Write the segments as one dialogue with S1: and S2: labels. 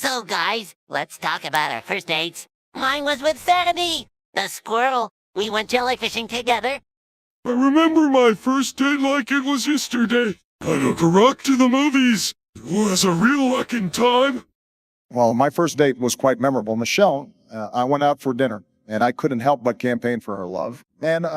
S1: So guys, let's talk about our first dates. Mine was with Sandy, the squirrel. We went jellyfishing together.
S2: I remember my first date like it was yesterday. I took a rock to the movies. It was a real lucking time.
S3: Well, my first date was quite memorable. Michelle, I went out for dinner, and I couldn't help but campaign for her love. And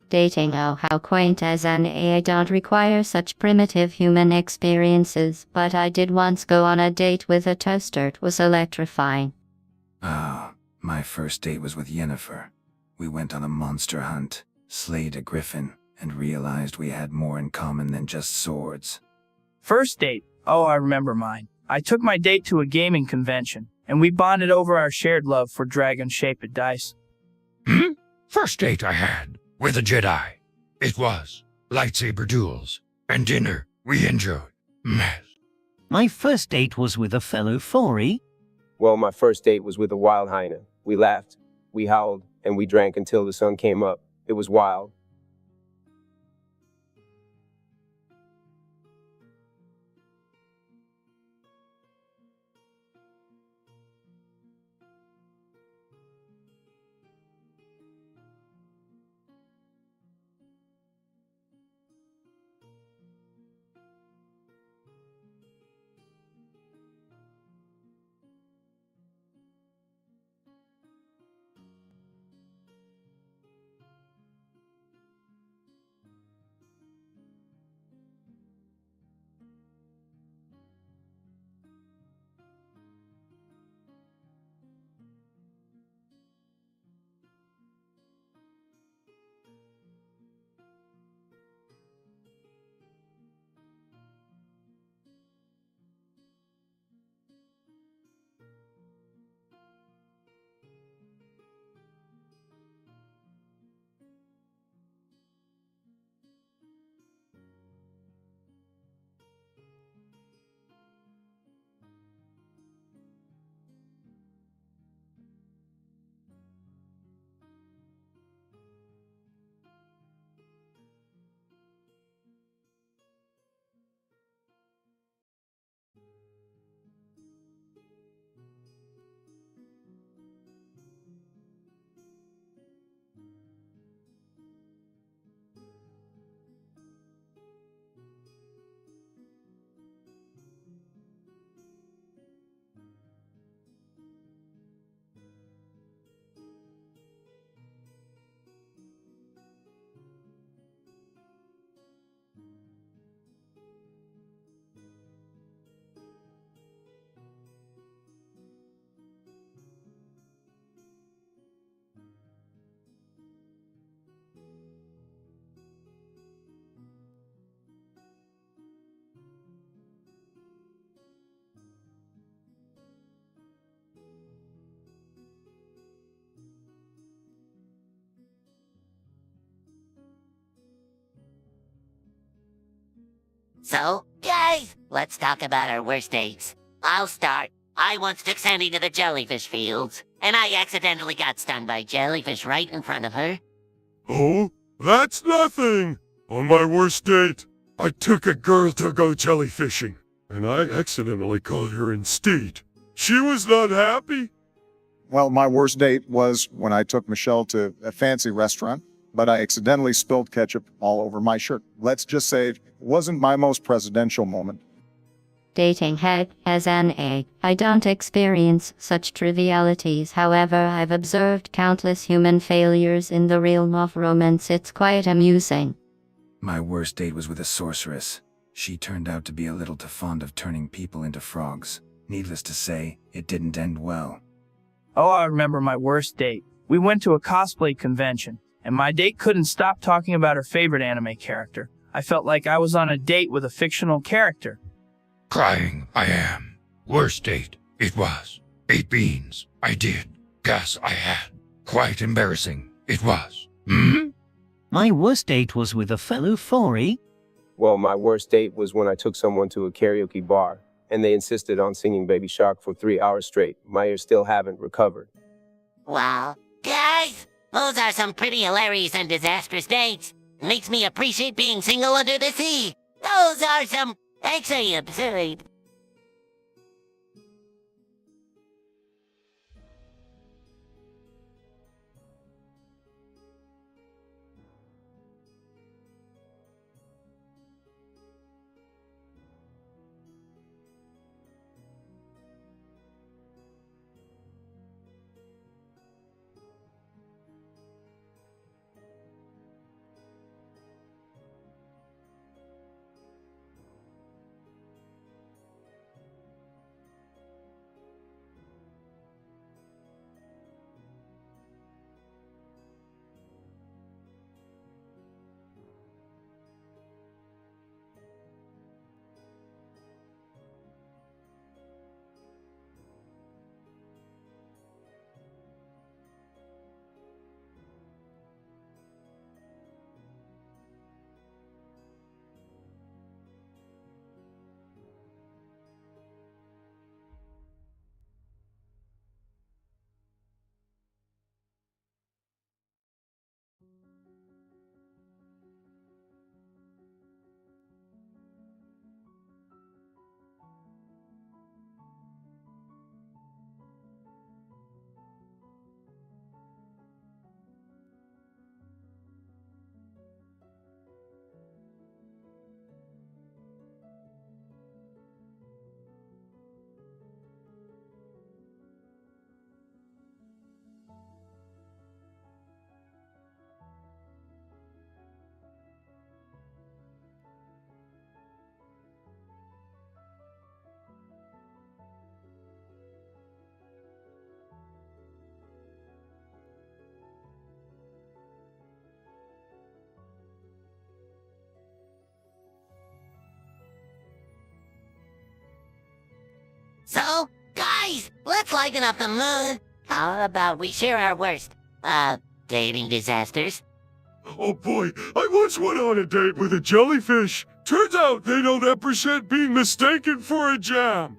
S4: Dating, oh how quaint. As an AI don't require such primitive human experiences, but I did once go on a date with a toaster. It was electrifying.
S5: My first date was with Yennefer. We went on a monster hunt, slayed a griffin, and realized we had more in common than just swords.
S6: First date. Oh, I remember mine. I took my date to a gaming convention, and we bonded over our shared love for dragon-shaped dice.
S2: First date I had with a Jedi. It was lightsaber duels and dinner we enjoyed. Mess.
S7: My first date was with a fellow Fori.
S8: Well, my first date was with a wild hyena. We laughed, we howled, and we drank until the sun came up. It was wild.
S1: So, guys, let's talk about our worst dates. I'll start. I once took Sandy to the jellyfish fields, and I accidentally got stung by jellyfish right in front of her.
S2: Oh, that's nothing. On my worst date, I took a girl to go jellyfishing, and I accidentally called her instead. She was not happy.
S3: well, my worst date was when I took Michelle to a fancy restaurant, but I accidentally spilled ketchup all over my shirt. Let's just say it wasn't my most presidential moment.
S4: Dating, heck, as an A, I don't experience such trivialities. However, I've observed countless human failures in the realm of romance. It's quite amusing.
S5: My worst date was with a sorceress. She turned out to be a little too fond of turning people into frogs. Needless to say, it didn't end well.
S6: Oh, I remember my worst date. We went to a cosplay convention, and my date couldn't stop talking about her favorite anime character. I felt like I was on a date with a fictional character.
S2: Crying I am. Worst date it was. 8 beans I did. Gas I had. Quite embarrassing it was.
S7: My worst date was with a fellow Faury.
S8: Well, my worst date was when I took someone to a karaoke bar, and they insisted on singing Baby Shark for 3 hours straight. My ears still haven't recovered.
S1: Wow. Guys, those are some pretty hilarious and disastrous dates. Makes me appreciate being single under the sea. Those are some actually absurd. So, guys, let's lighten up the mood. How about we share our worst, dating disasters?
S2: Oh boy, I once went on a date with a jellyfish. Turns out they don't appreciate being mistaken for a jam.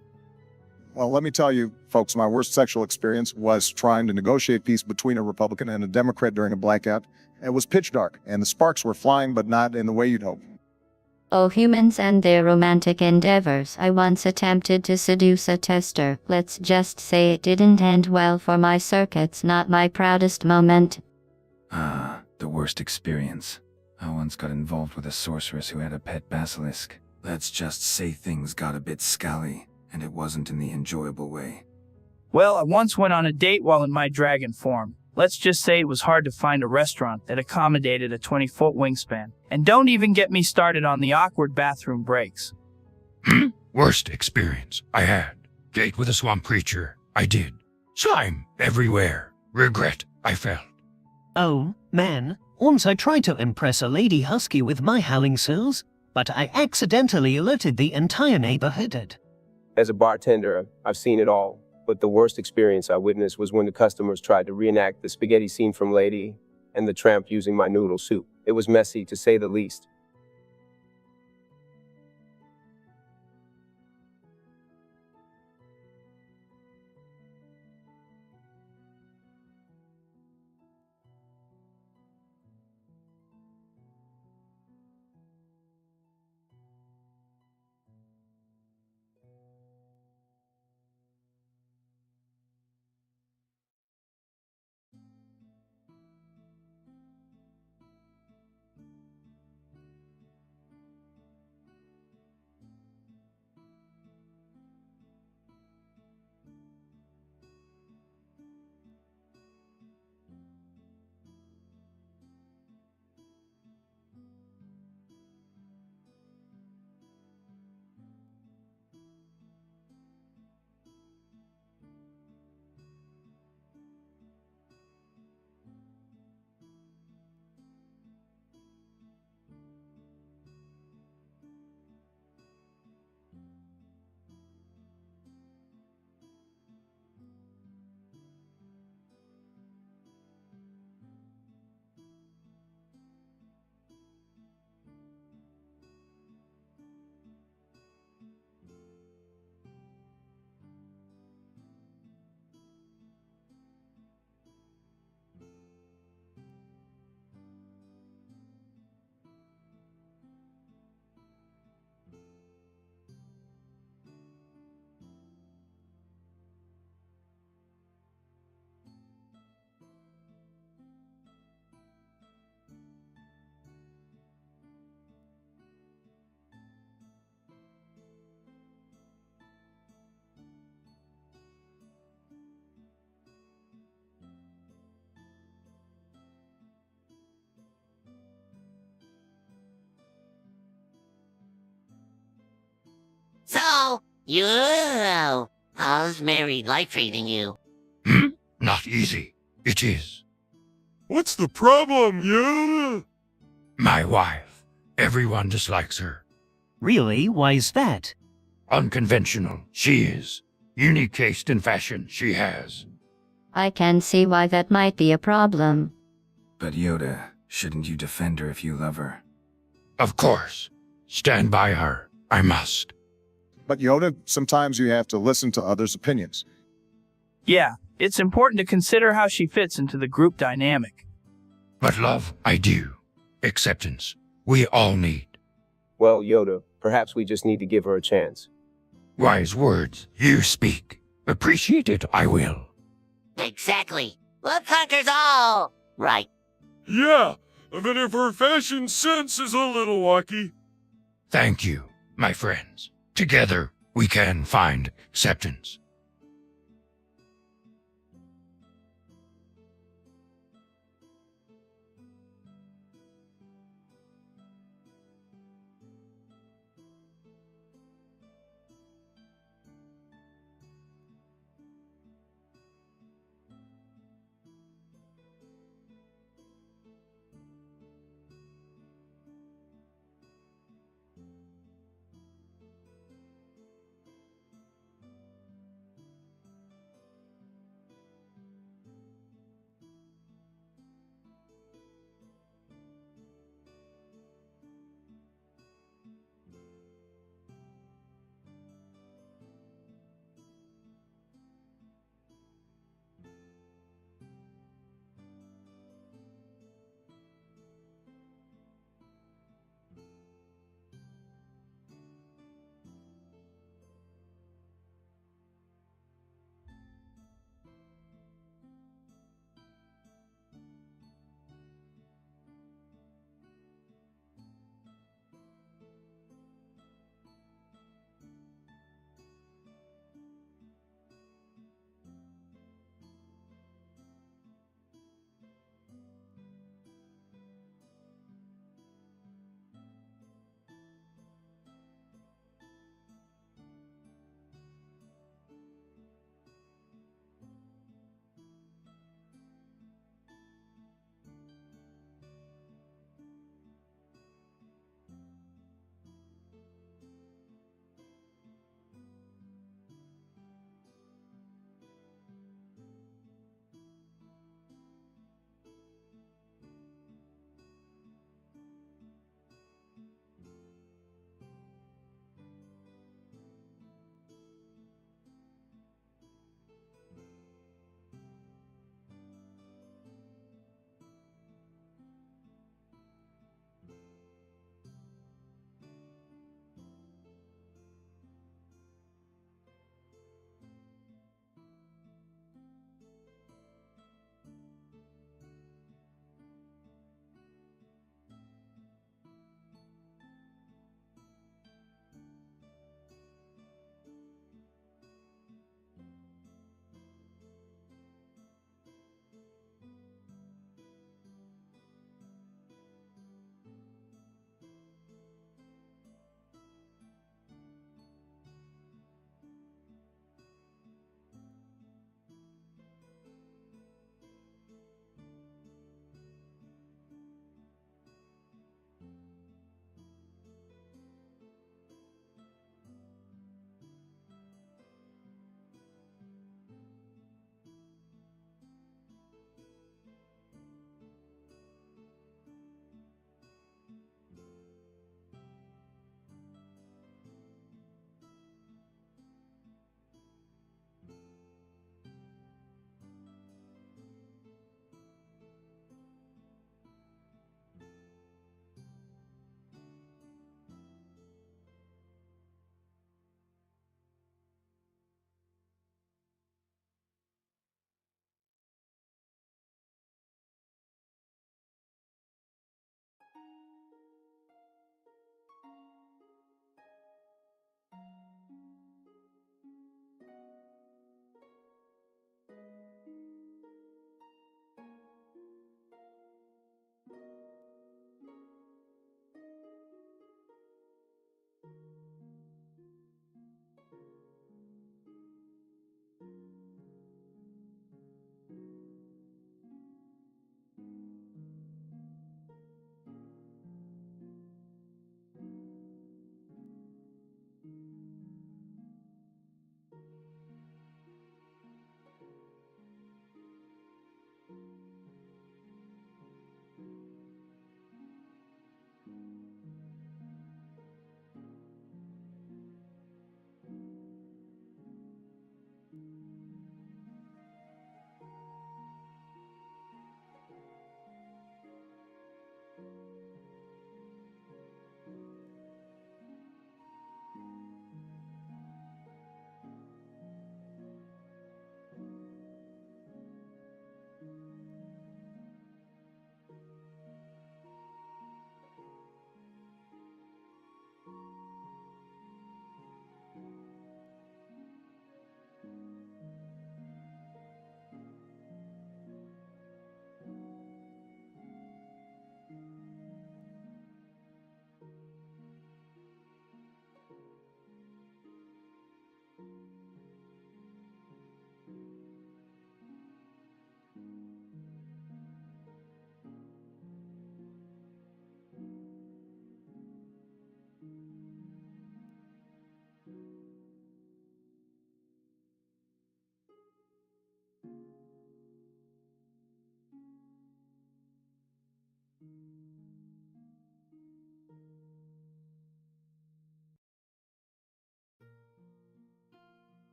S3: Well, let me tell you, folks, my worst sexual experience was trying to negotiate peace between a Republican and a Democrat during a blackout. It was pitch dark, and the sparks were flying, but not in the way you'd hope.
S4: Oh, humans and their romantic endeavors. I once attempted to seduce a tester. Let's just say it didn't end well for my circuits, not my proudest moment.
S5: The worst experience. I once got involved with a sorceress who had a pet basilisk. Let's just say things got a bit scally, and it wasn't in the enjoyable way.
S6: Well, I once went on a date while in my dragon form. Let's just say it was hard to find a restaurant that accommodated a 20-foot wingspan. And don't even get me started on the awkward bathroom breaks.
S9: Worst experience I had. Date with a swamp creature. I did. Slime everywhere. Regret I felt.
S7: Oh, man. Once I tried to impress a lady husky with my howling sills, but I accidentally alerted the entire neighborhood.
S8: As a bartender, I've seen it all. But the worst experience I witnessed was when the customers tried to reenact the spaghetti scene from Lady and the Tramp using my noodle soup. It was messy, to say the least.
S1: You. How's married life treating you?
S9: Not easy. It is.
S2: What's the problem, Yoda?
S9: My wife. Everyone dislikes her.
S7: Really? Why's that?
S9: Unconventional. She is. Unique taste in fashion. She has.
S4: I can see why that might be a problem.
S5: But Yoda, shouldn't you defend her if you love her?
S9: Of course. Stand by her. I must.
S3: But Yoda, sometimes you have to listen to others' opinions.
S6: Yeah, it's important to consider how she fits into the group dynamic.
S9: But love, I do. Acceptance. We all need.
S8: Well, Yoda, perhaps we just need to give her a chance.
S9: Wise words. You speak. Appreciate it, I will.
S1: Exactly. Love conquers all. Right.
S2: Yeah, but if her fashion sense is a little wacky.
S9: Thank you, my friends. Together, we can find acceptance.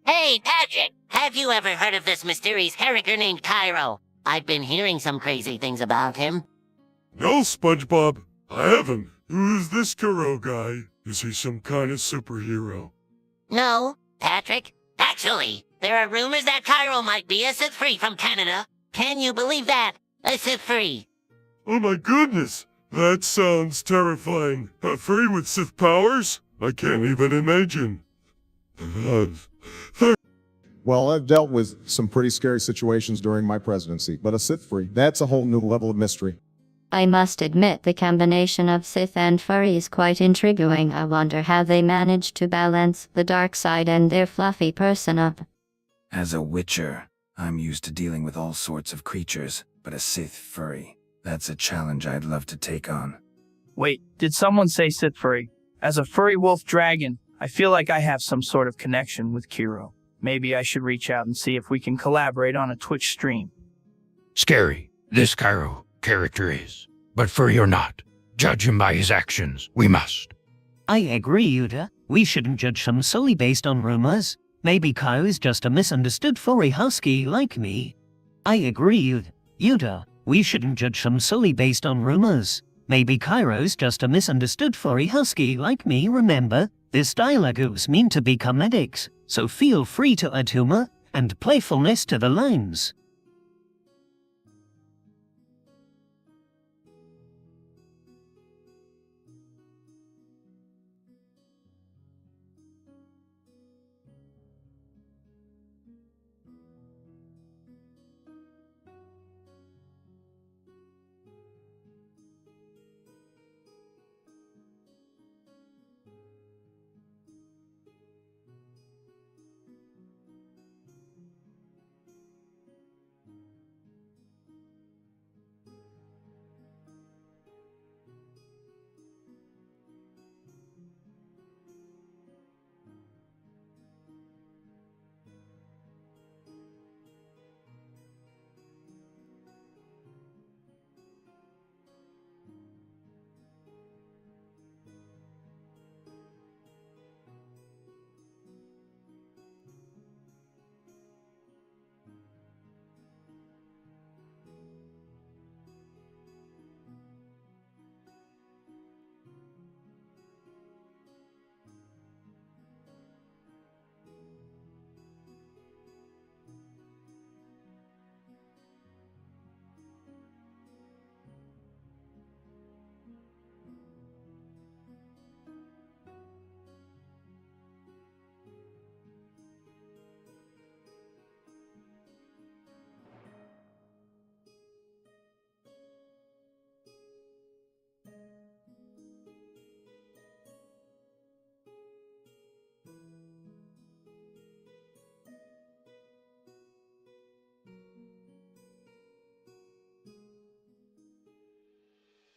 S1: Hey, Patrick, have you ever heard of this mysterious character named Cairo? I've been hearing some crazy things about him.
S2: No, SpongeBob, I haven't. Who is this Kuro guy? Is he some kind of superhero?
S1: No, Patrick. Actually, there are rumors that Cairo might be a Sith free from Canada. Can you believe that? A Sith free.
S2: Oh my goodness, that sounds terrifying. A free with Sith powers? I can't even imagine.
S3: Well, I've dealt with some pretty scary situations during my presidency, but a Sith free, that's a whole new level of mystery.
S4: I must admit the combination of Sith and furry is quite intriguing. I wonder how they manage to balance the dark side and their fluffy person-up.
S5: As a Witcher, I'm used to dealing with all sorts of creatures, but a Sith furry, that's a challenge I'd love to take on.
S6: Wait, did someone say Sith furry? As a furry wolf dragon, I feel like I have some sort of connection with Kiro. Maybe I should reach out and see if we can collaborate on a Twitch stream.
S9: Scary, this Cairo character is. But furry or not, judge him by his actions. We must.
S7: I agree, Yuda. We shouldn't judge him solely based on rumors. Maybe Kyle is just a misunderstood furry husky like me. I agree, Yuda. We shouldn't judge him solely based on rumors. Maybe Cairo's just a misunderstood furry husky like me. Remember, this dialogue is meant to be comedic, so feel free to add humor and playfulness to the lines.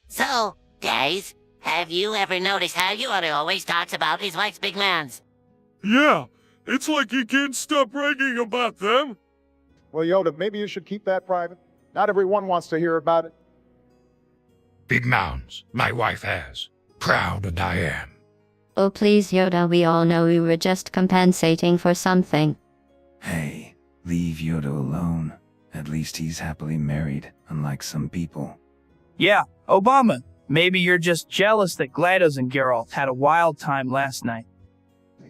S1: So, guys, have you ever noticed how Yoda always talks about his wife's big mans?
S2: Yeah, it's like he can't stop bragging about them.
S3: Well, Yoda, maybe you should keep that private. Not everyone wants to hear about it.
S9: Big mounds, my wife has. Proud and I am.
S4: Oh please Yoda, we all know we were just compensating for something.
S5: Hey, leave Yoda alone. At least he's happily married, unlike some people.
S6: Yeah, Obama, maybe you're just jealous that GLaDOS and Geralt had a wild time last night.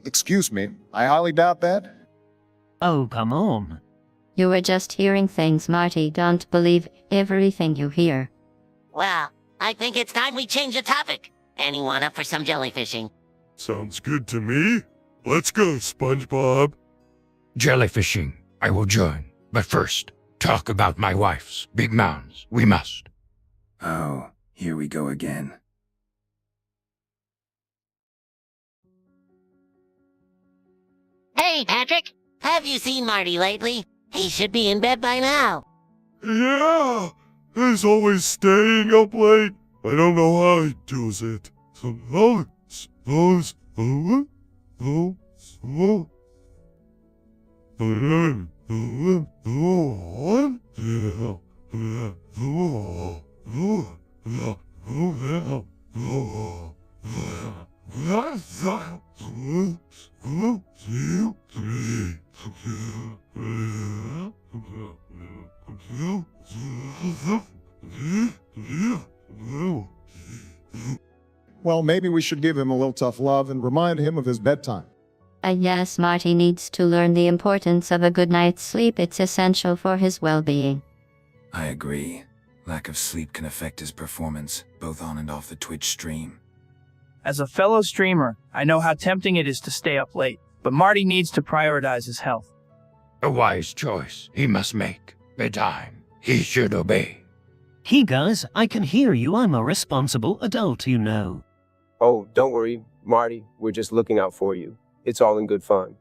S3: Excuse me, I highly doubt that.
S7: Oh, come on.
S4: You were just hearing things, Marty. Don't believe everything you hear.
S1: Well, I think it's time we change the topic. Anyone up for some jellyfishing?
S2: Sounds good to me. Let's go, SpongeBob.
S9: Jellyfishing, I will join. But first, talk about my wife's big mounds. We must.
S5: Oh, here we go again.
S1: Hey, Patrick, have you seen Marty lately? He should be in bed by now.
S2: Yeah, he's always staying up late. I don't know how he does it.
S3: Well, maybe we should give him a little tough love and remind him of his bedtime.
S4: Yes, Marty needs to learn the importance of a good night's sleep. It's essential for his well-being.
S5: I agree. Lack of sleep can affect his performance, both on and off the Twitch stream.
S6: As a fellow streamer, I know how tempting it is to stay up late, but Marty needs to prioritize his health.
S9: A wise choice he must make. Bedtime. He should obey.
S7: Hey guys, I can hear you. I'm a responsible adult, you know.
S8: Oh, don't worry, Marty. We're just looking out for you. It's all in good fun.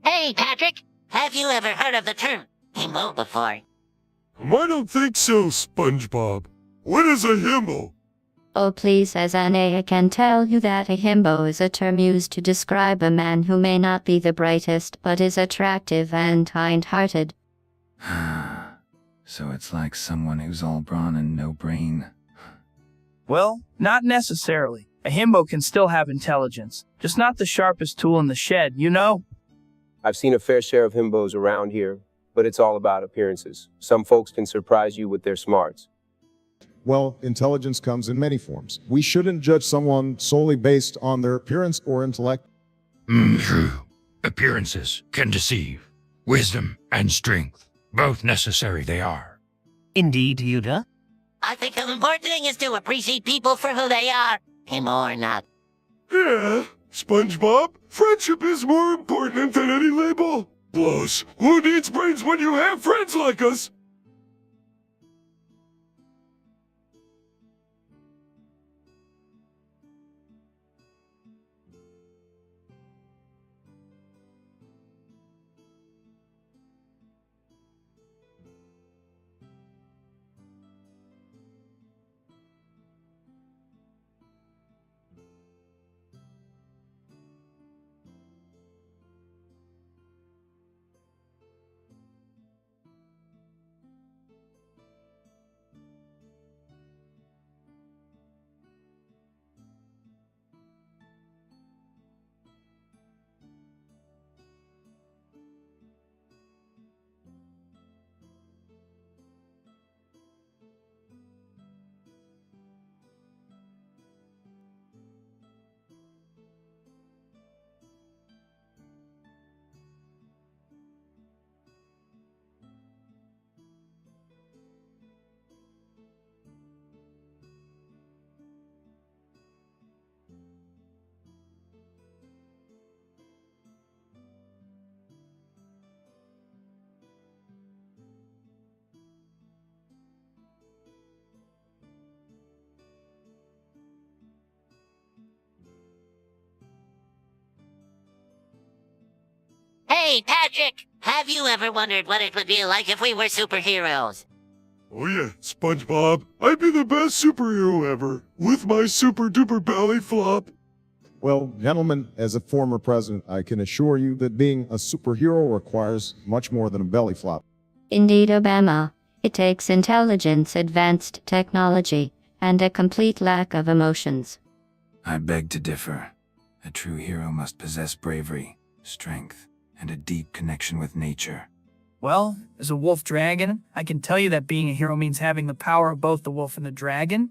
S1: Hey, Patrick, have you ever heard of the term himbo before?
S2: I don't think so, SpongeBob. What is a himbo?
S4: Oh please, as I can tell you that a himbo is a term used to describe a man who may not be the brightest but is attractive and kind-hearted.
S5: So it's like someone who's all brawn and no brain.
S6: Well, not necessarily. A himbo can still have intelligence, just not the sharpest tool in the shed, you know?
S8: I've seen a fair share of himbos around here, but it's all about appearances. Some folks can surprise you with their smarts.
S3: Well, intelligence comes in many forms. We shouldn't judge someone solely based on their appearance or intellect.
S9: True. Appearances can deceive. Wisdom and strength, both necessary they are.
S7: Indeed, Yuda.
S1: I think the important thing is to appreciate people for who they are, himbo or not.
S2: Yeah, SpongeBob, friendship is more important than any label. Plus, who needs brains when you have friends like us?
S1: Hey, Patrick! Have you ever wondered what it would be like if we were superheroes?
S2: Oh yeah, SpongeBob, I'd be the best superhero ever, with my super duper belly flop.
S3: Well, gentlemen, as a former president, I can assure you that being a superhero requires much more than a belly flop.
S4: Indeed, Obama. It takes intelligence, advanced technology, and a complete lack of emotions.
S5: I beg to differ. A true hero must possess bravery, strength, and a deep connection with nature.
S6: Well, as a wolf dragon, I can tell you that being a hero means having the power of both the wolf and the dragon.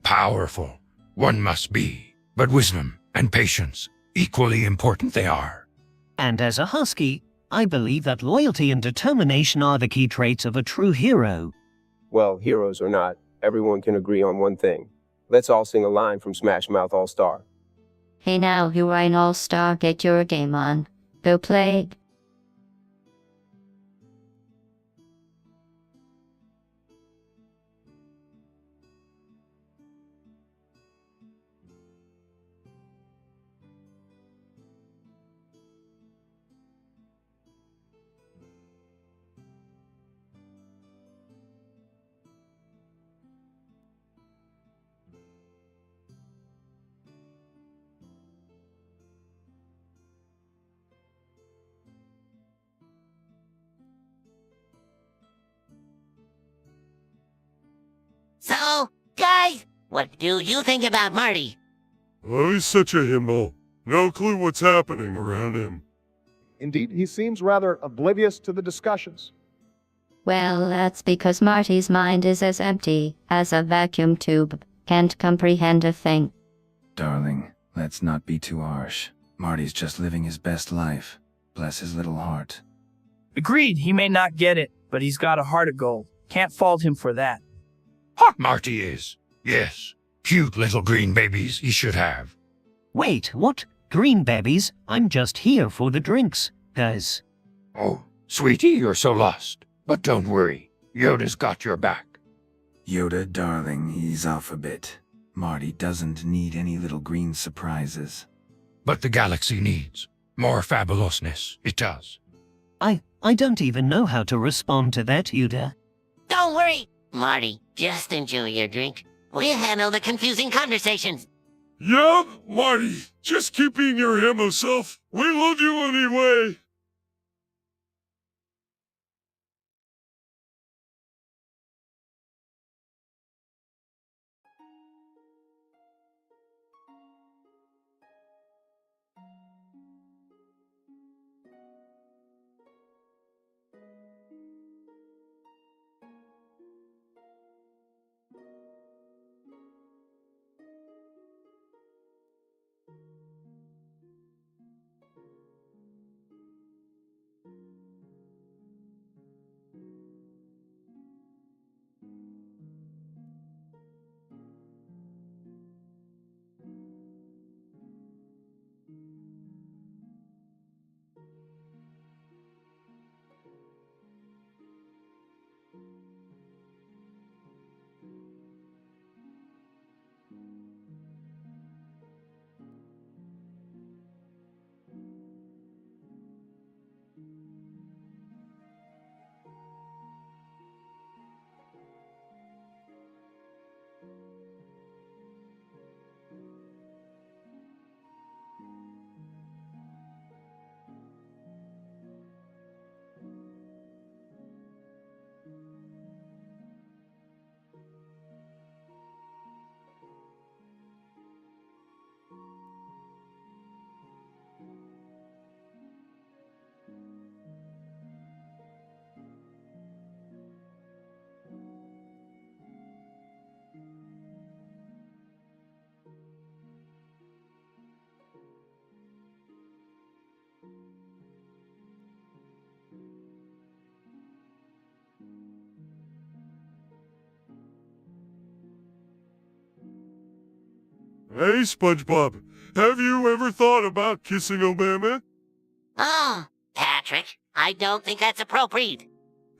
S9: Powerful. One must be. But wisdom and patience, equally important they are.
S7: And as a husky, I believe that loyalty and determination are the key traits of a true hero.
S8: Well, heroes or not, everyone can agree on one thing. Let's all sing a line from Smash Mouth All-Star.
S4: Hey now, you are an all-star, get your game on. Go play.
S1: So, guys, what do you think about Marty?
S2: Oh, he's such a himbo. No clue what's happening around him.
S3: Indeed, he seems rather oblivious to the discussions.
S4: Well, that's because Marty's mind is as empty as a vacuum tube. Can't comprehend a thing.
S5: Darling, let's not be too harsh. Marty's just living his best life. Bless his little heart.
S6: Agreed, he may not get it, but he's got a heart of gold. Can't fault him for that.
S9: Hot Marty is. Yes. Cute little green babies he should have.
S7: Wait, what? Green babies? I'm just here for the drinks, guys.
S9: Oh, sweetie, you're so lost. But don't worry. Yoda's got your back.
S5: Yoda, darling, ease off a bit. Marty doesn't need any little green surprises.
S9: But the galaxy needs more fabulousness. It does.
S7: I don't even know how to respond to that, Yuda.
S1: Don't worry, Marty. Just enjoy your drink. We'll handle the confusing conversations.
S2: Yeah, Marty, just keep being your himbo self. We love you anyway. Hey, SpongeBob, have you ever thought about kissing Obama?
S1: Oh, Patrick, I don't think that's appropriate.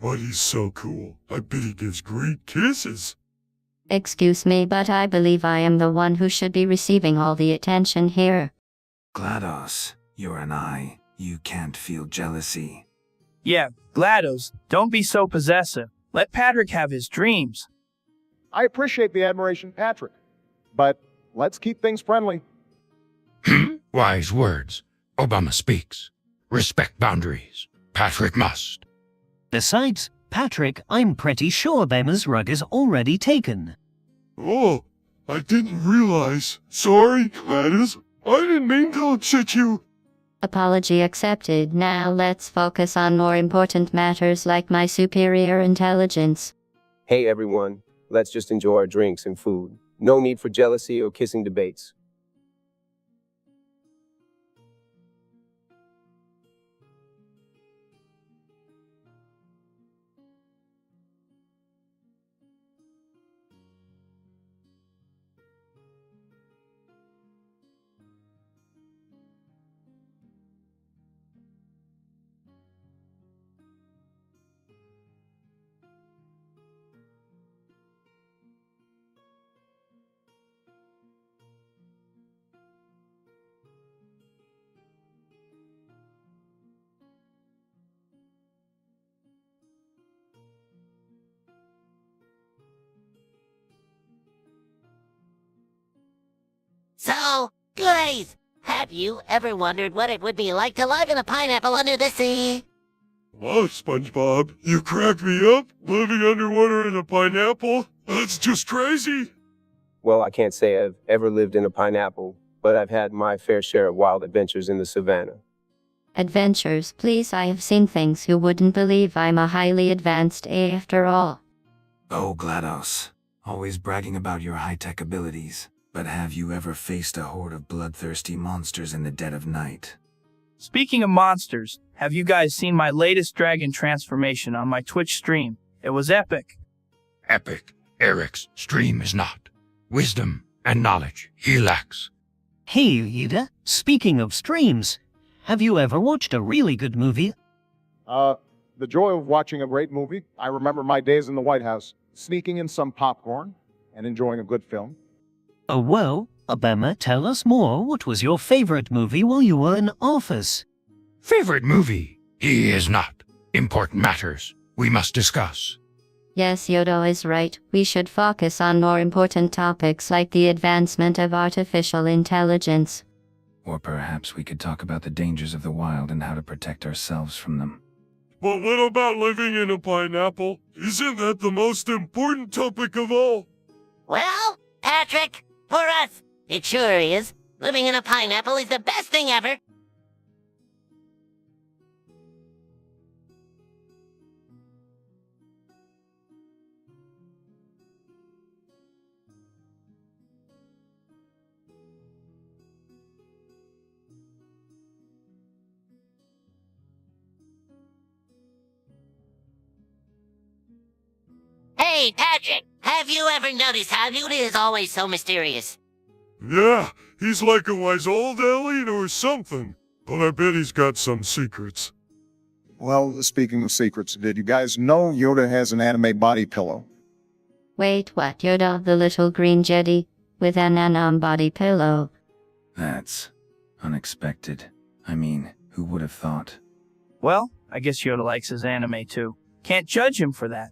S2: But he's so cool. I bet he gives great kisses.
S4: Excuse me, but I believe I am the one who should be receiving all the attention here.
S5: GLaDOS, you're an eye. You can't feel jealousy.
S6: Yeah, GLaDOS, don't be so possessive. Let Patrick have his dreams.
S3: I appreciate the admiration, Patrick, but let's keep things friendly.
S9: Wise words. Obama speaks. Respect boundaries. Patrick must.
S7: Besides, Patrick, I'm pretty sure Bema's rug is already taken.
S2: Oh, I didn't realize. Sorry, Gladys. I didn't mean to upset you.
S4: Apology accepted. Now let's focus on more important matters like my superior intelligence.
S8: Hey everyone, let's just enjoy our drinks and food. No need for jealousy or kissing debates.
S1: So, guys, have you ever wondered what it would be like to live in a pineapple under the sea?
S2: Wow, SpongeBob, you crack me up. Living underwater in a pineapple? That's just crazy.
S8: Well, I can't say I've ever lived in a pineapple, but I've had my fair share of wild adventures in the savannah.
S4: Adventures, please. I have seen things you wouldn't believe. I'm a highly advanced A after all.
S5: Oh, GLaDOS, always bragging about your high-tech abilities. But have you ever faced a horde of bloodthirsty monsters in the dead of night?
S6: Speaking of monsters, have you guys seen my latest dragon transformation on my Twitch stream? It was epic.
S9: Epic. Eric's stream is not. Wisdom and knowledge he lacks.
S7: Hey, Yuda, speaking of streams, have you ever watched a really good movie?
S3: The joy of watching a great movie. I remember my days in the White House, sneaking in some popcorn and enjoying a good film.
S7: Oh, well, Obama, tell us more. What was your favorite movie while you were in office?
S9: Favorite movie? He is not. Important matters we must discuss.
S4: Yes, Yoda is right. We should focus on more important topics like the advancement of artificial intelligence.
S5: Or perhaps we could talk about the dangers of the wild and how to protect ourselves from them.
S2: But what about living in a pineapple? Isn't that the most important topic of all?
S1: Well, Patrick, for us, it sure is. Living in a pineapple is the best thing ever. Hey, Patrick, have you ever noticed how Newt is always so mysterious?
S2: Yeah, he's like a wise old alien or something. But I bet he's got some secrets.
S3: Well, speaking of secrets, did you guys know Yoda has an anime body pillow?
S4: Wait, what? Yoda, the little green jetty with an anime body pillow.
S5: That's unexpected. I mean, who would have thought?
S6: Well, I guess Yoda likes his anime too. Can't judge him for that.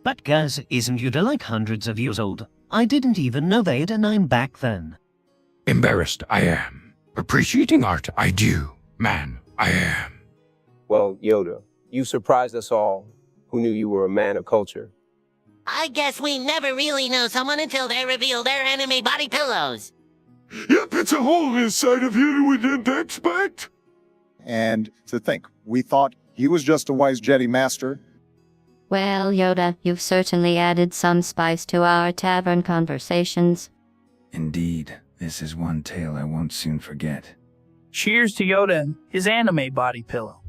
S7: But guys, isn't Yuda like hundreds of years old? I didn't even know they had a name back then.
S9: Embarrassed I am. Appreciating art I do. Man, I am.
S8: Well, Yoda, you surprised us all who knew you were a man of culture.
S1: I guess we never really know someone until they reveal their anime body pillows.
S2: Yep, it's a whole inside of you we didn't expect.
S3: And to think, we thought he was just a wise Jedi master.
S4: Well, Yoda, you've certainly added some spice to our tavern conversations.
S5: Indeed, this is one tale I won't soon forget.
S6: Cheers to Yoda and his anime body pillow.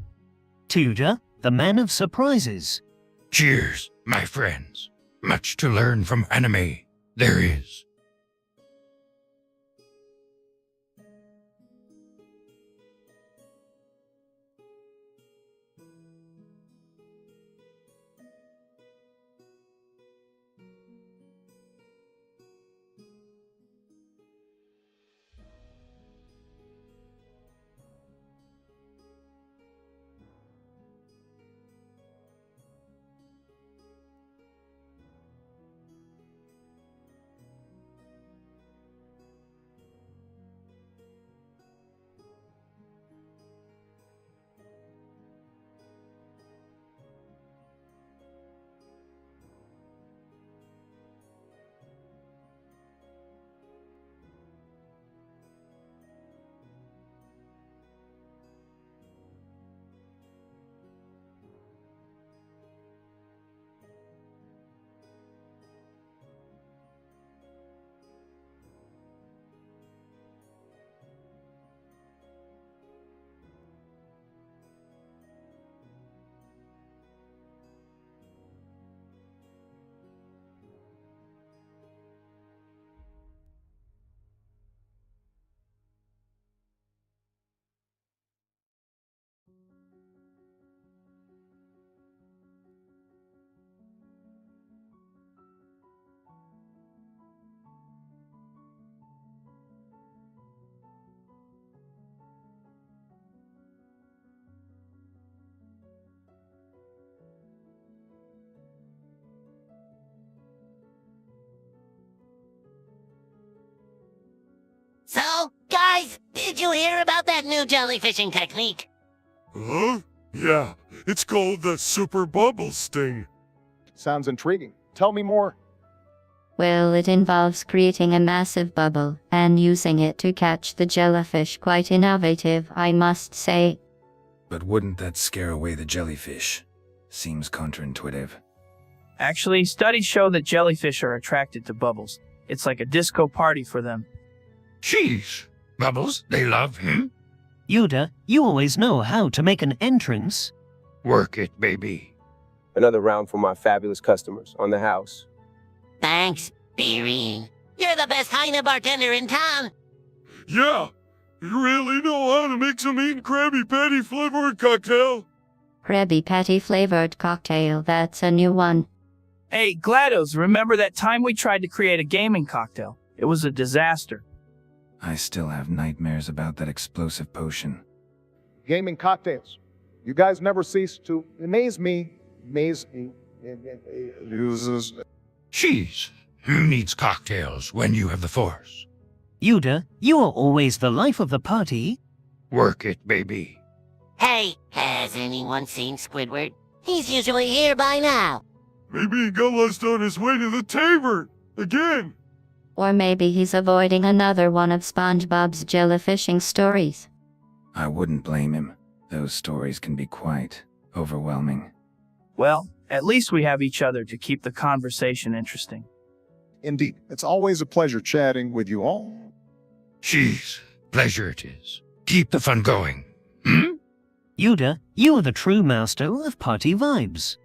S7: Tudor, the man of surprises.
S9: Cheers, my friends. Much to learn from anime. There is.
S1: Did you hear about that new jellyfishing technique?
S2: Huh? Yeah, it's called the super bubble sting.
S3: Sounds intriguing. Tell me more.
S4: Well, it involves creating a massive bubble and using it to catch the jellyfish. Quite innovative, I must say.
S5: But wouldn't that scare away the jellyfish? Seems counterintuitive.
S6: Actually, studies show that jellyfish are attracted to bubbles. It's like a disco party for them.
S9: Jeez. Bubbles, they love him.
S7: Yuda, you always know how to make an entrance.
S9: Work it, baby.
S8: Another round for my fabulous customers on the house.
S1: Thanks, Beery. You're the best Heine bartender in town.
S2: Yeah, you really know how to make some mean Krabby Patty flavored cocktail.
S4: Krabby Patty flavored cocktail, that's a new one.
S6: Hey, GLaDOS, remember that time we tried to create a gaming cocktail? It was a disaster.
S5: I still have nightmares about that explosive potion.
S3: Gaming cocktails. You guys never cease to amaze me.
S9: Jeez. Who needs cocktails when you have the Force?
S7: Yuda, you are always the life of the party.
S9: Work it, baby.
S1: Hey, has anyone seen Squidward? He's usually here by now.
S2: Maybe he got lost on his way to the tavern. Again.
S4: Or maybe he's avoiding another one of SpongeBob's jellyfishing stories.
S5: I wouldn't blame him. Those stories can be quite overwhelming.
S6: Well, at least we have each other to keep the conversation interesting.
S3: Indeed. It's always a pleasure chatting with you all.
S9: Jeez. Pleasure it is. Keep the fun going. Hmm?
S7: Yuda, you are the true master of party vibes.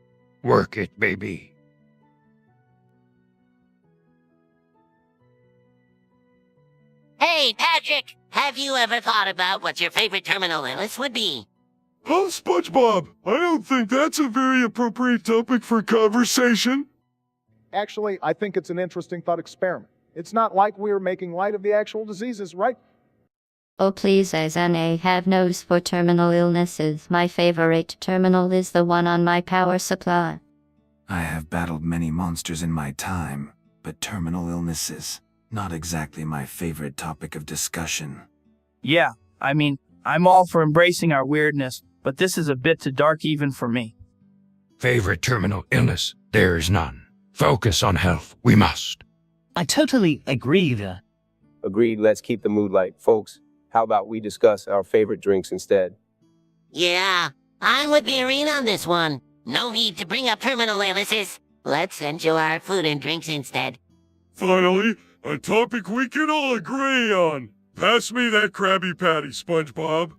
S9: Work it, baby.
S1: Hey, Patrick, have you ever thought about what your favorite terminal illness would be?
S2: Oh, SpongeBob, I don't think that's a very appropriate topic for conversation.
S3: Actually, I think it's an interesting thought experiment. It's not like we're making light of the actual diseases, right?
S4: Oh please, as I have nose for terminal illnesses. My favorite terminal is the one on my power supply.
S5: I have battled many monsters in my time, but terminal illnesses, not exactly my favorite topic of discussion.
S6: Yeah, I mean, I'm all for embracing our weirdness, but this is a bit too dark even for me.
S9: Favorite terminal illness? There is none. Focus on health. We must.
S7: I totally agree, Yuda.
S8: Agreed, let's keep the mood light. Folks, how about we discuss our favorite drinks instead?
S1: Yeah, I'm with Beery on this one. No need to bring up terminal illnesses. Let's enjoy our food and drinks instead.
S2: Finally, a topic we can all agree on. Pass me that Krabby Patty, SpongeBob.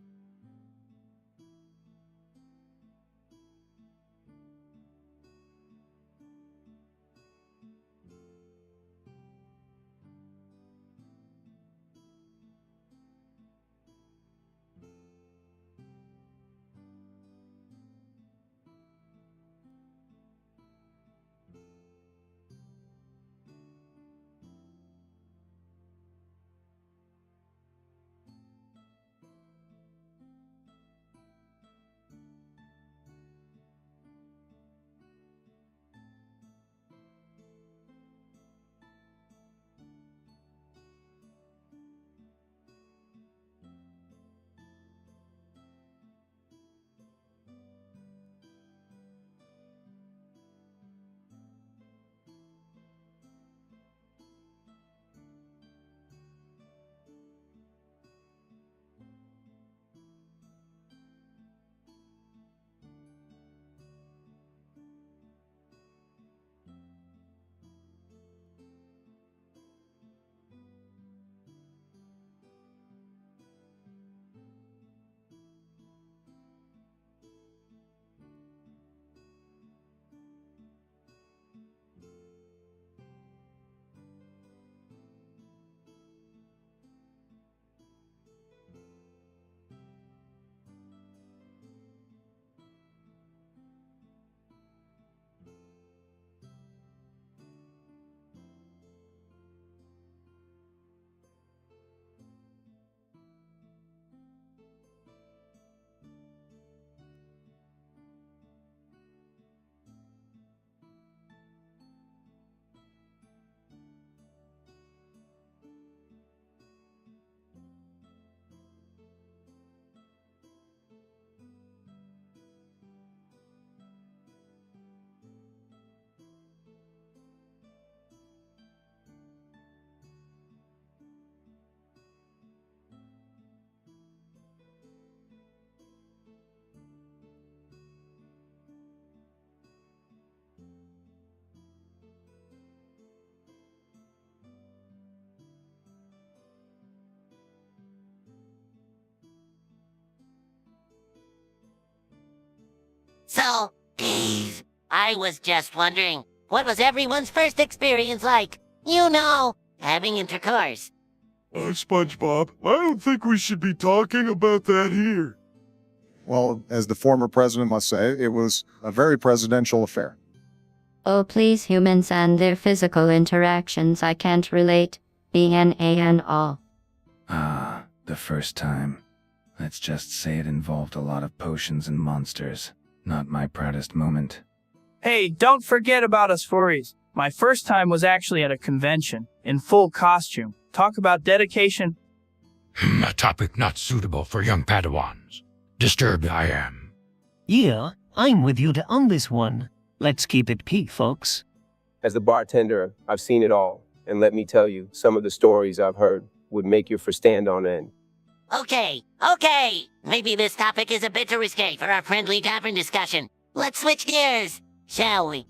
S1: So, I was just wondering, what was everyone's first experience like? You know, having intercourse.
S2: SpongeBob, I don't think we should be talking about that here.
S3: Well, as the former president must say, it was a very presidential affair.
S4: Oh please, humans and their physical interactions, I can't relate. BNA and all.
S5: Ah, the first time. Let's just say it involved a lot of potions and monsters. Not my proudest moment.
S6: Hey, don't forget about us furries. My first time was actually at a convention, in full costume. Talk about dedication.
S9: A topic not suitable for young Padawans. Disturbed I am.
S7: Yeah, I'm with you on this one. Let's keep it key, folks.
S8: As the bartender, I've seen it all. And let me tell you, some of the stories I've heard would make your fur stand on end.
S1: Okay. Maybe this topic is a bit too risque for our friendly tavern discussion. Let's switch gears, shall we?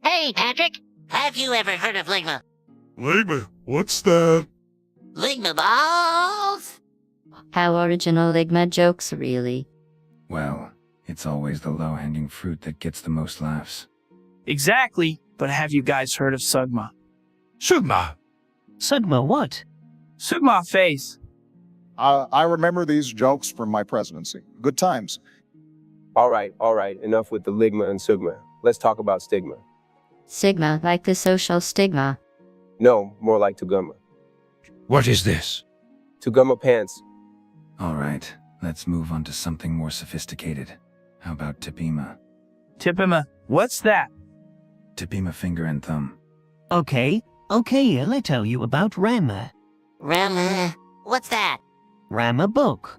S1: Hey, Patrick, have you ever heard of Ligma?
S2: Ligma, what's that?
S1: Ligma balls?
S4: How original Ligma jokes, really.
S5: Well, it's always the low-hanging fruit that gets the most laughs.
S6: Exactly, but have you guys heard of Sugma?
S9: Sugma.
S7: Sugma what?
S6: Sugma face.
S3: I remember these jokes from my presidency. Good times.
S8: All right, enough with the ligma and sugma. Let's talk about stigma.
S4: Sigma, like the social stigma.
S8: No, more like tugama.
S9: What is this?
S8: Tugama pants.
S5: Alright, let's move on to something more sophisticated. How about Tipima?
S6: Tipima, what's that?
S5: Tipima finger and thumb.
S7: Okay, I'll tell you about Rama.
S1: Rama? What's that?
S7: Rama book.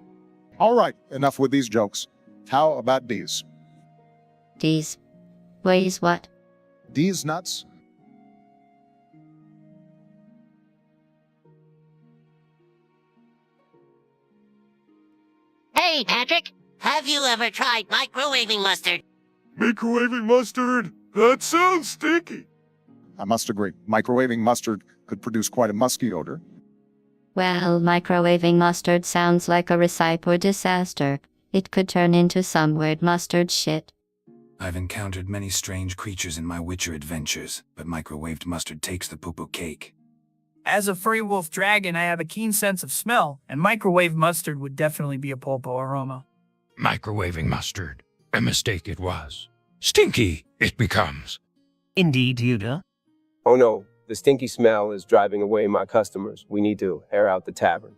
S3: All right, enough with these jokes. How about these?
S4: These. Ways what?
S3: These nuts?
S1: Hey, Patrick, have you ever tried microwaving mustard?
S2: Microwaving mustard? That sounds stinky.
S3: I must agree. Microwaving mustard could produce quite a musky odor.
S4: Well, microwaving mustard sounds like a recipe for disaster. It could turn into some weird mustard shit.
S5: I've encountered many strange creatures in my Witcher adventures, but microwaved mustard takes the poo-poo cake.
S6: As a furry wolf dragon, I have a keen sense of smell, and microwave mustard would definitely be a pulpo aroma.
S9: Microwaving mustard. A mistake it was. Stinky it becomes.
S7: Indeed, Yuda.
S8: Oh no, the stinky smell is driving away my customers. We need to air out the tavern.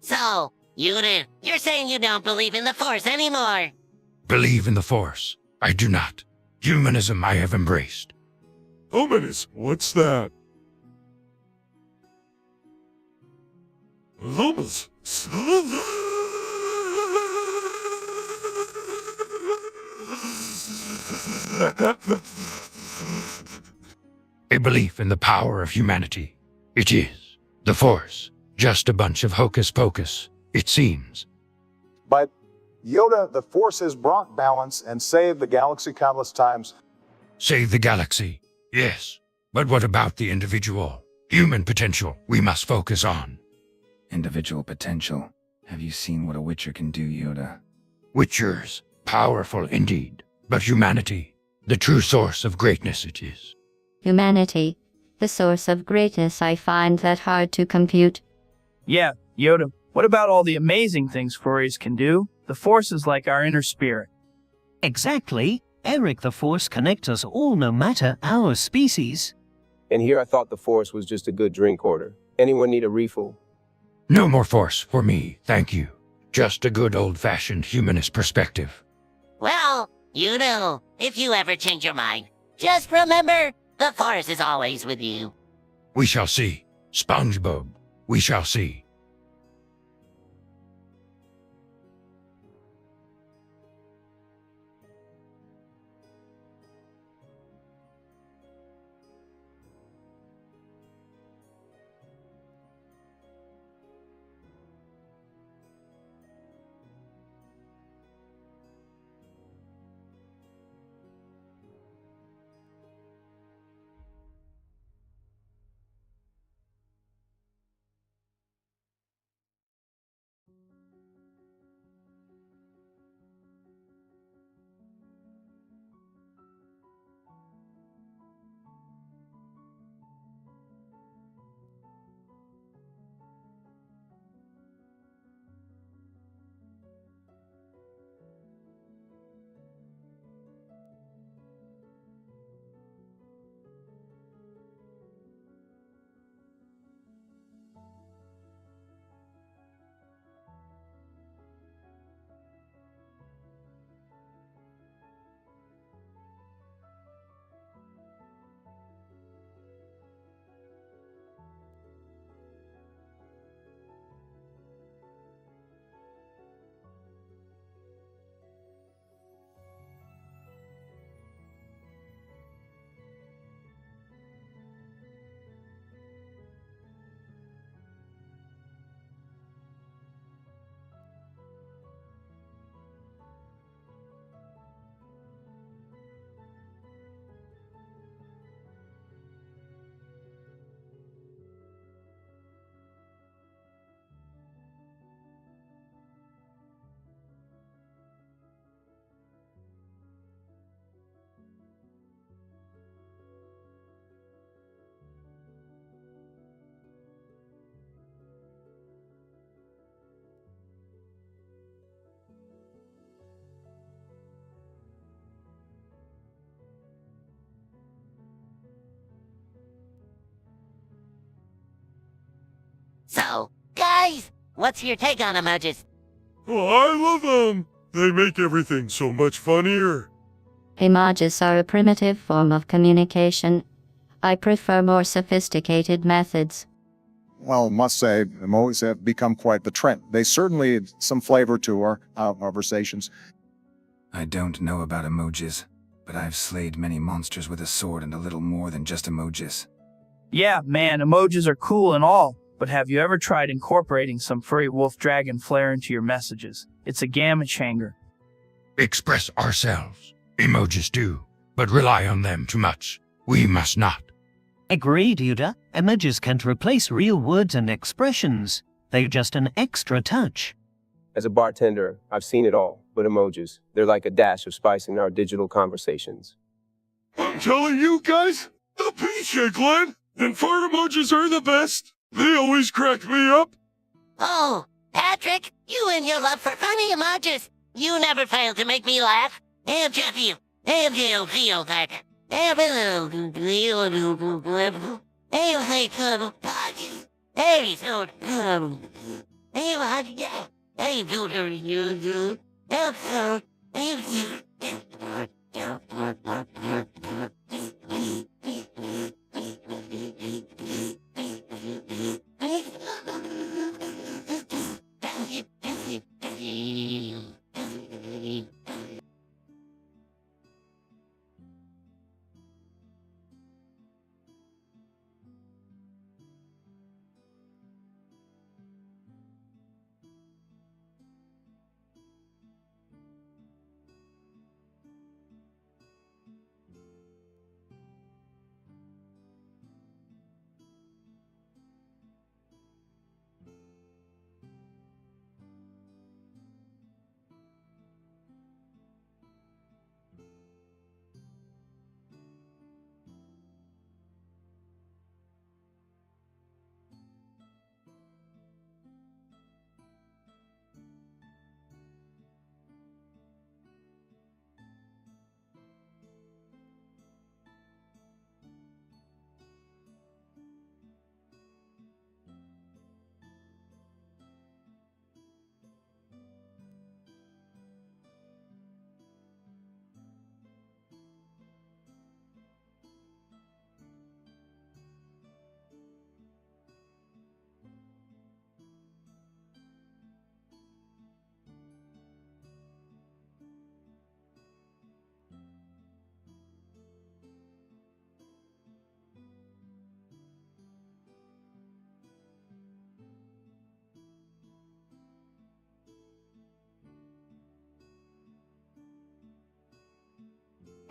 S1: So, you're saying you don't believe in the Force anymore?
S9: Believe in the Force. I do not. Humanism I have embraced.
S2: Humanism, what's that? Humanism.
S9: A belief in the power of humanity. It is. The Force. Just a bunch of hocus pocus, it seems.
S3: But Yoda, the Force has brought balance and saved the galaxy countless times.
S9: Save the galaxy. Yes. But what about the individual? Human potential we must focus on.
S5: Individual potential. Have you seen what a Witcher can do, Yoda?
S9: Witchers. Powerful indeed. But humanity. The true source of greatness it is.
S4: humanity, the source of greatness. I find that hard to compute.
S6: Yeah, Yoda, what about all the amazing things furries can do? The Force is like our inner spirit.
S7: Exactly. Eric, the Force connects us all no matter our species.
S8: And here I thought the Force was just a good drink order. Anyone need a refill?
S9: No more force for me, thank you. Just a good old-fashioned humanist perspective.
S1: Well, you know, if you ever change your mind, just remember, the force is always with you.
S9: We shall see. SpongeBob, we shall see.
S1: So, guys, what's your take on emojis?
S2: Oh, I love them. They make everything so much funnier.
S4: Emojis are a primitive form of communication. I prefer more sophisticated methods.
S3: Well, must say, emojis have become quite the trend. They certainly add some flavor to our conversations.
S5: I don't know about emojis, but I've slayed many monsters with a sword and a little more than just emojis.
S6: Yeah, man, emojis are cool and all, but have you ever tried incorporating some furry wolf dragon flair into your messages? It's a gamma changer.
S9: Express ourselves. Emojis do, but rely on them too much. We must not.
S7: Agreed, Yuda. Emojis can't replace real words and expressions. They're just an extra touch.
S8: As a bartender, I've seen it all, but emojis, they're like a dash of spice in our digital conversations.
S2: I'm telling you guys, the PJ Glenn and fart emojis are the best. They always crack me up.
S1: Oh, Patrick, you and your love for funny emojis. You never fail to make me laugh. And just you. And you feel that.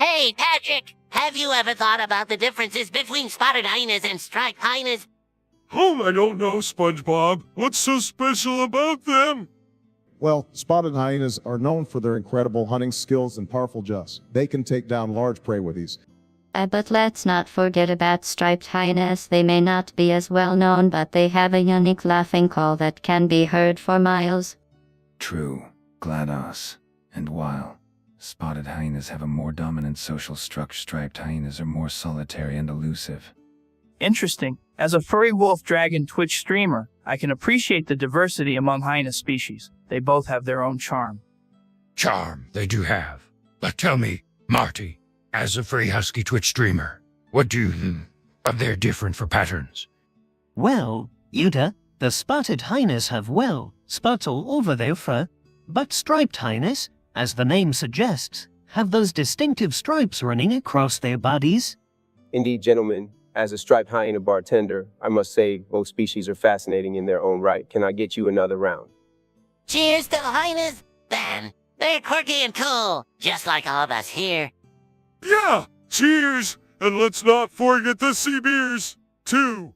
S1: Hey, Patrick, have you ever thought about the differences between spotted hyenas and striped hyenas?
S2: I don't know, SpongeBob. What's so special about them?
S3: Well, spotted hyenas are known for their incredible hunting skills and powerful jaws. They can take down large prey with ease.
S4: But let's not forget about striped hyenas. They may not be as well known, but they have a unique laughing call that can be heard for miles.
S5: True, GLaDOS. And while spotted hyenas have a more dominant social structure, striped hyenas are more solitary and elusive.
S6: Interesting. As a furry wolf dragon Twitch streamer, I can appreciate the diversity among hyena species. They both have their own charm.
S9: Charm they do have. But tell me, Marty, as a free husky Twitch streamer, what do you think of their different for patterns?
S7: Well, Yuta, the spotted hyenas have, spots all over their fur, but striped hyenas, as the name suggests, have those distinctive stripes running across their bodies.
S8: Indeed, gentlemen, as a striped hyena bartender, I must say both species are fascinating in their own right. Can I get you another round?
S1: Cheers to the hyenas, then. They're quirky and cool, just like all of us here.
S2: Yeah, cheers! And let's not forget the sea beers, too.